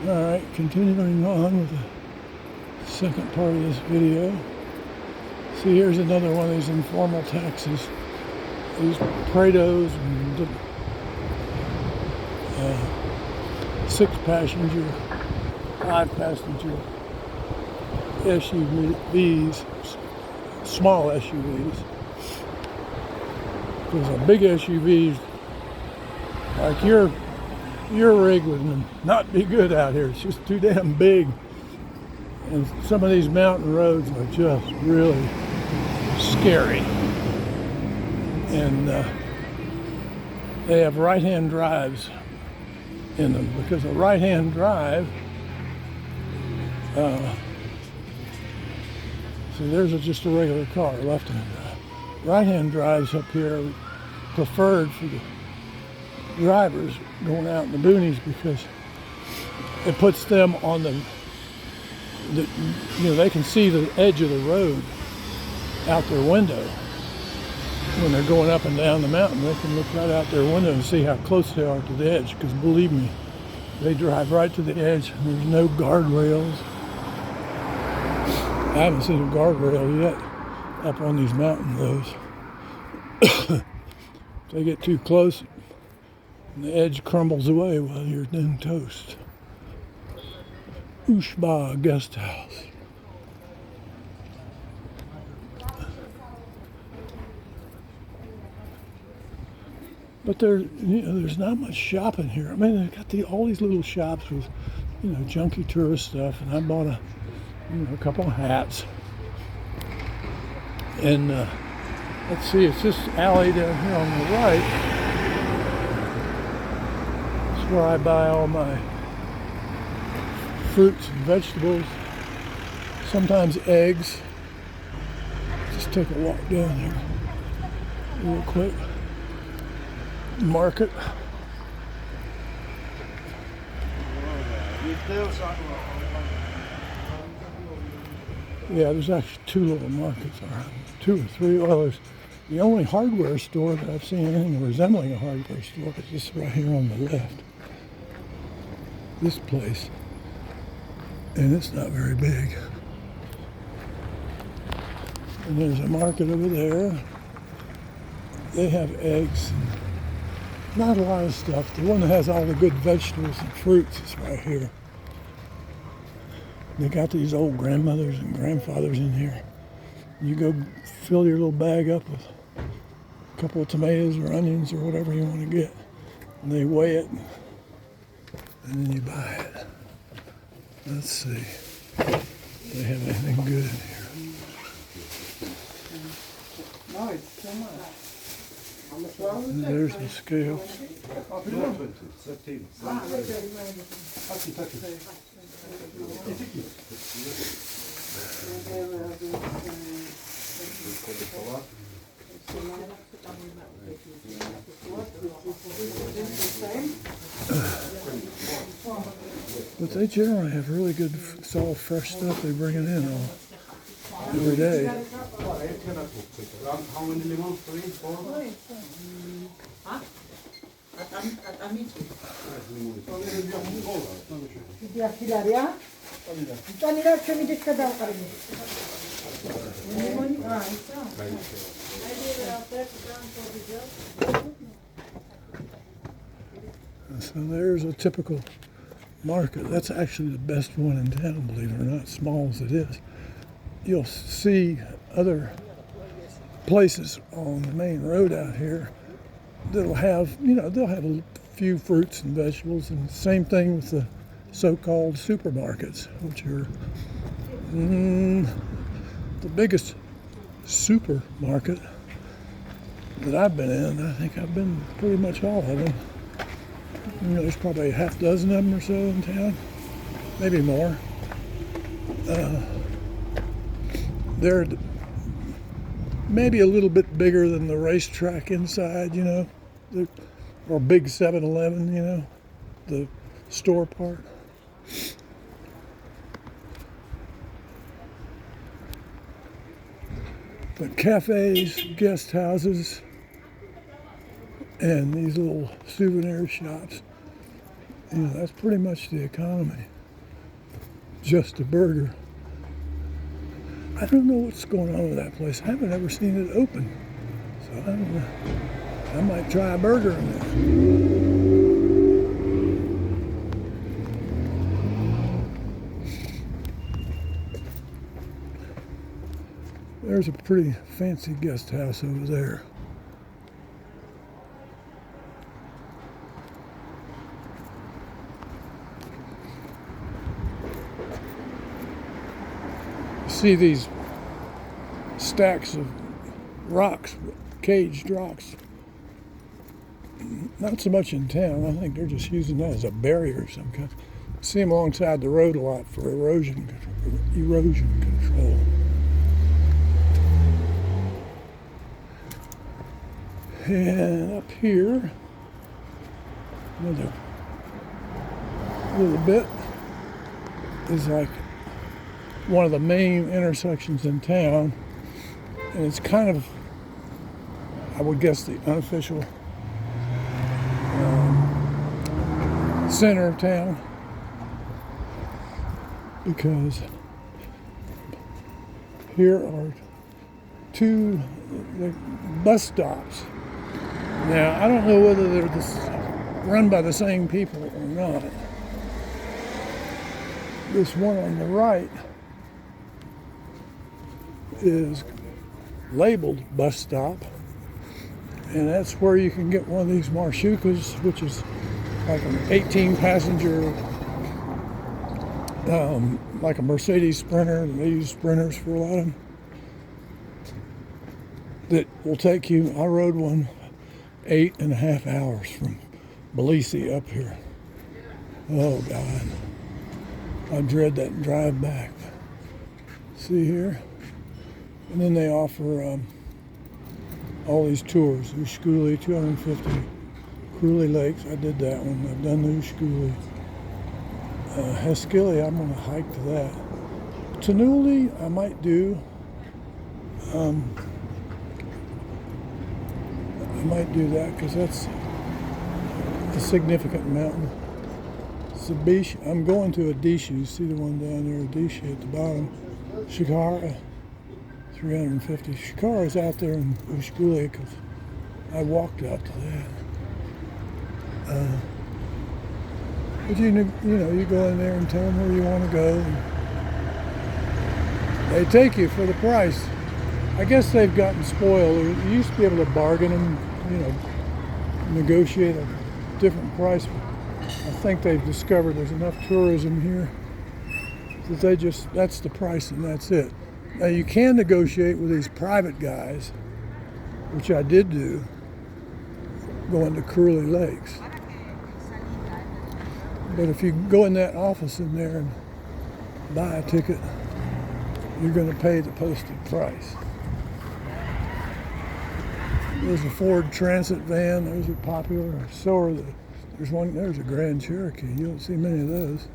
Alright, continuing on with the second part of this video. See, here's another one of these informal taxis. These Prados and 6-passenger, 5-passenger SUVs, small SUVs. Because a big SUV, like your rig would not be good out here. It's just too damn big. And some of these mountain roads are just really scary. And they have right-hand drives in them, because a right-hand drive, see, there's just a regular car, left-hand drive. Right-hand drives up here are preferred for the drivers going out in the boonies, because it puts them on the they can see the edge of the road out their window when they're going up and down the mountain. They can look right out their window and see how close they are to the edge, because believe me, they drive right to the edge. There's no guardrails. I haven't seen a guardrail yet up on these mountain roads. If they get too close, the edge crumbles away while you're doing toast. Ushba Guest House. But there's not much shopping here. I mean, they've got all these little shops with, junky tourist stuff. And I bought a couple of hats. And let's see, it's this alley down here on the right. It's where I buy all my fruits and vegetables, sometimes eggs. Just take a walk down here real quick. Market. Yeah, there's actually two little markets around, 2 or 3. Well, there's the only hardware store that I've seen anything resembling a hardware store is this right here on the left. This place. And it's not very big. And there's a market over there. They have eggs and not a lot of stuff. The one that has all the good vegetables and fruits is right here. They got these old grandmothers and grandfathers in here. You go fill your little bag up with a couple of tomatoes or onions or whatever you want to get. And they weigh it and then you buy it. Let's see if they have anything good in here. No, it's too much. And there's the scale. But they generally have really good, it's all fresh stuff they bring it in every day. So there's a typical market. That's actually the best one in town, believe it or not, small as it is. You'll see other places on the main road out here that'll have, they'll have a few fruits and vegetables, and same thing with the so-called supermarkets, which are the biggest supermarket that I've been in. I think I've been pretty much all of them. There's probably a half dozen of them or so in town, maybe more. They're maybe a little bit bigger than the racetrack inside, or big 7-Eleven, the store part. But cafes, guest houses, and these little souvenir shops, That's pretty much the economy. Just a burger. I don't know what's going on with that place. I haven't ever seen it open. So I don't know. I might try a burger in there. There's a pretty fancy guest house over there. See these stacks of rocks, caged rocks. Not so much in town. I think they're just using that as a barrier of some kind. See them alongside the road a lot for erosion control. And up here, another little bit is like one of the main intersections in town, and it's kind of, I would guess, the unofficial center of town, because here are two bus stops. Now, I don't know whether they're run by the same people or not. This one on the right is labeled bus stop, and that's where you can get one of these marshukas, which is like an 18-passenger, like a Mercedes Sprinter. They use Sprinters for a lot of them. That will take you, I rode one 8.5 hours from Belize up here. Oh God, I dread that drive back. See here? And then they offer all these tours. Ushkuli, 250. Cruelly Lakes, I did that one. I've done the Ushkuli. Heskili, I'm going to hike to that. Tanuli, I might do. I might do that because that's a significant mountain. Sabish, I'm going to Adishu. See the one down there, Adishu at the bottom. Shikara, 350. Shikara is out there in Ushkuli because I walked out to that. But you go in there and tell them where you want to go. And they take you for the price. I guess they've gotten spoiled. You used to be able to bargain and, negotiate a different price. I think they've discovered there's enough tourism here that that's the price and that's it. Now you can negotiate with these private guys, which I did do, going to Cruelly Lakes. But if you go in that office in there and buy a ticket, you're going to pay the posted price. There's a Ford Transit van. Those are popular. So are there's a Grand Cherokee. You don't see many of those.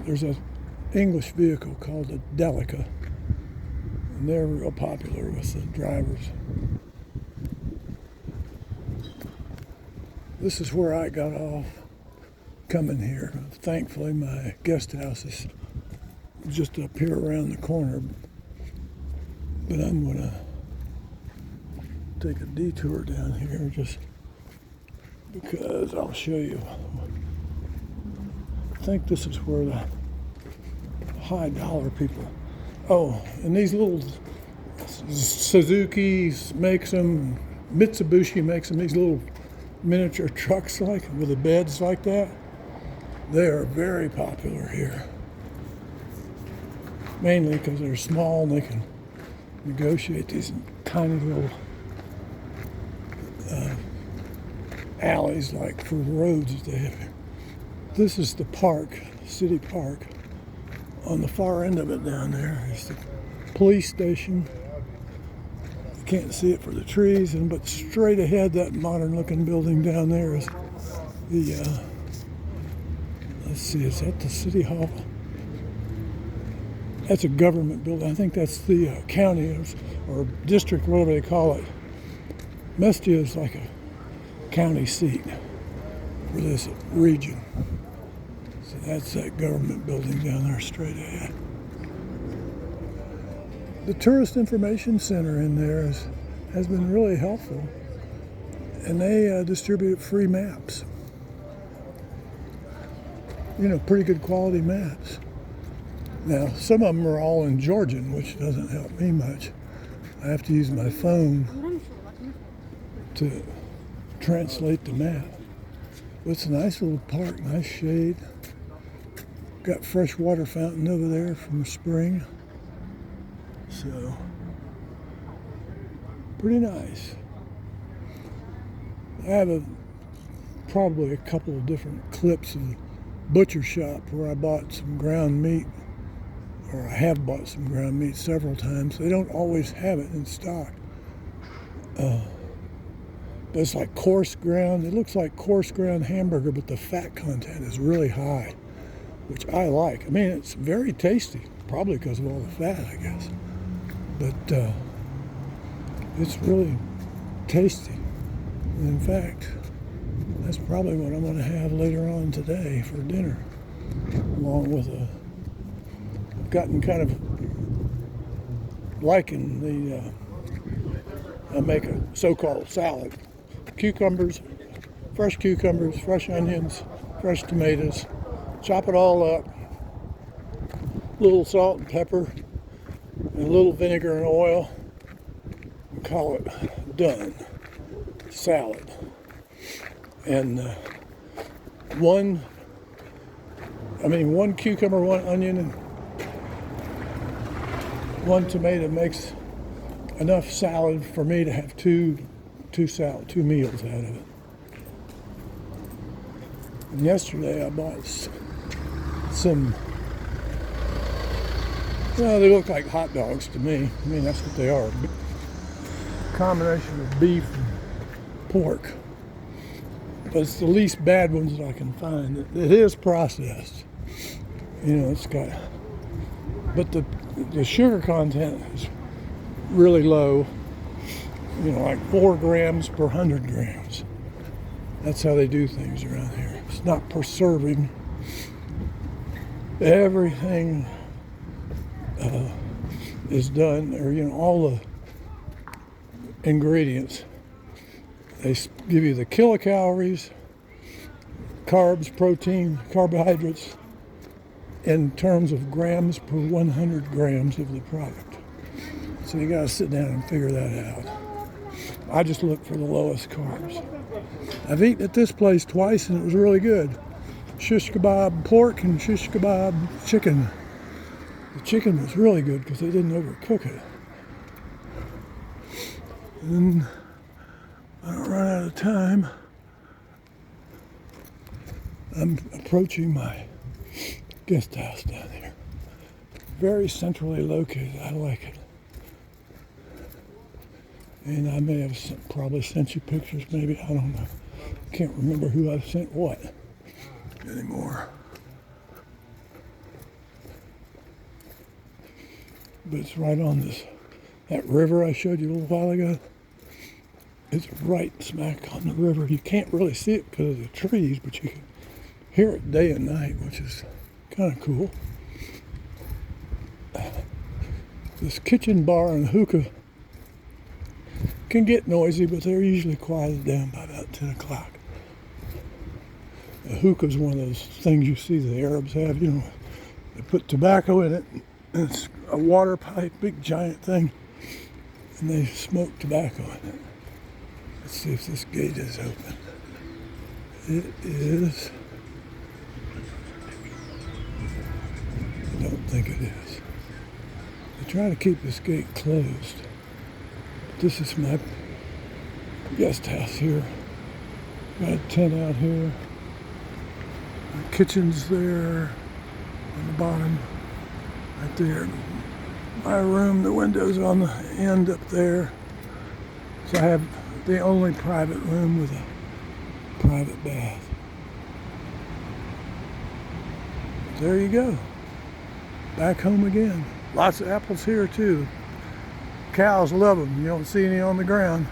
There's an English vehicle called a Delica, and they're real popular with the drivers. This is where I got off coming here. Thankfully, my guest house is just up here around the corner. But I'm going to take a detour down here just because I'll show you. I think this is where the high dollar people. Oh, and these little Suzuki makes them, Mitsubishi makes them, these little miniature trucks like with the beds like that. They are very popular here. Mainly because they're small and they can negotiate these tiny little alleys like for the roads that they have here. This is the park, city park. On the far end of it down there is the police station. You can't see it for the trees, but straight ahead, that modern looking building down there is the, let's see, is that the city hall? That's a government building. I think that's the county or district, whatever they call it. Mestia is like a county seat. for this region. So that's that government building down there straight ahead. The Tourist Information Center in there has been really helpful, and they distribute free maps. You know, pretty good quality maps. Now, some of them are all in Georgian, which doesn't help me much. I have to use my phone to translate the map. But it's a nice little park, nice shade. Got fresh water fountain over there from spring. So, pretty nice. I have probably a couple of different clips of the butcher shop where I bought some ground meat, or I have bought some ground meat several times. They don't always have it in stock. But it's like coarse ground. It looks like coarse ground hamburger, but the fat content is really high, which I like. I mean, it's very tasty, probably because of all the fat, I guess. But it's really tasty. In fact, that's probably what I'm going to have later on today for dinner, along with I've gotten kind of liking I make a so-called salad. Cucumbers, fresh onions, fresh tomatoes, chop it all up, a little salt and pepper, and a little vinegar and oil, and call it done. Salad. And one cucumber, one onion, and one tomato makes enough salad for me to have two meals out of it. And yesterday I bought some, well, they look like hot dogs to me. I mean, that's what they are. A combination of beef and pork. But it's the least bad ones that I can find. It is processed. You know, it's got, but the sugar content is really low. You know, like 4 grams per 100 grams. That's how they do things around here. It's not preserving. Everything is done, or, you know, all the ingredients. They give you the kilocalories, carbs, protein, carbohydrates, in terms of grams per 100 grams of the product. So you gotta sit down and figure that out. I just look for the lowest carbs. I've eaten at this place twice and it was really good. Shish kebab pork and shish kebab chicken. The chicken was really good because they didn't overcook it. And then I don't run out of time. I'm approaching my guest house down here. Very centrally located. I like it. And I may have probably sent you pictures, maybe. I don't know. Can't remember who I've sent what anymore. But it's right on that river I showed you a little while ago. It's right smack on the river. You can't really see it because of the trees, but you can hear it day and night, which is kind of cool. This kitchen bar and hookah can get noisy, but they're usually quieted down by about 10 o'clock. A hookah is one of those things you see the Arabs have, you know. They put tobacco in it, and it's a water pipe, big giant thing, and they smoke tobacco in it. Let's see if this gate is open. It is. I don't think it is. They try to keep this gate closed. This is my guest house here. Got a tent out here. The kitchen's there on the bottom, right there. My room, the window's on the end up there. So I have the only private room with a private bath. There you go. Back home again. Lots of apples here too. Cows love them. You don't see any on the ground.